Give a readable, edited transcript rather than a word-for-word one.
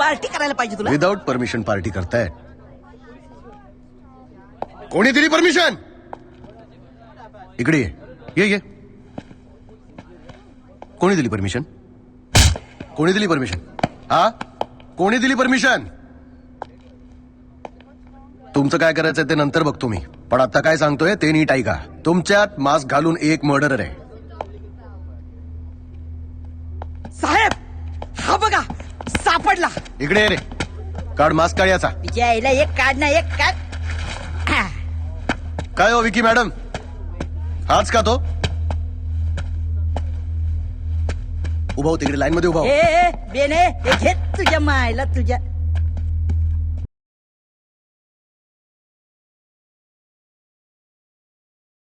Party करायला पाहिजे तुला. विदाउट परमिशन पार्टी करताय. कोणी दिली परमिशन? इकडे ये. कोणी दिली परमिशन? कोणी दिली परमिशन? हा, कोणी दिली परमिशन? तुमचं काय करायचंय ते नंतर बघतो मी, पण आता काय सांगतोय ते नीट ऐका. तुमच्यात मास्क घालून एक मर्डर आहे. साहेब हा बघा सापडला. इकडे ये रे, काढ मास्क, काढ याचा. तिच्या आईला एक काढ ना एक काढ. काय हो विकी मॅडम, हाच का तो? उभा हो तिकडे, लाईन मध्ये उभा हो. ए बेने हे घे तुझ्या मायला तुझ्या.